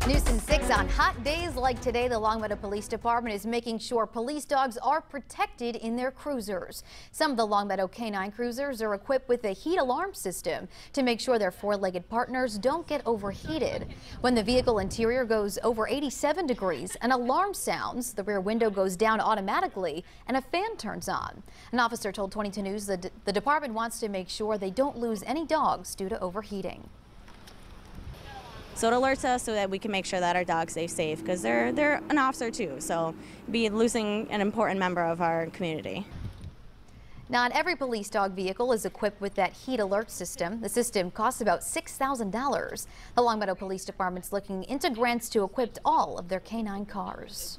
News in 6 on hot days like today, the Longmeadow Police Department is making sure police dogs are protected in their cruisers. Some of the Longmeadow canine cruisers are equipped with a heat alarm system to make sure their four-legged partners don't get overheated. When the vehicle interior goes over 87 degrees, an alarm sounds, the rear window goes down automatically, and a fan turns on. An officer told 22 News that the department wants to make sure they don't lose any dogs due to overheating. So it alerts us so that we can make sure that our dogs stay safe, because they're an officer too, so be losing an important member of our community. Not every police dog vehicle is equipped with that heat alert system. The system costs about $6,000. The Longmeadow Police Department's looking into grants to equip all of their canine cars.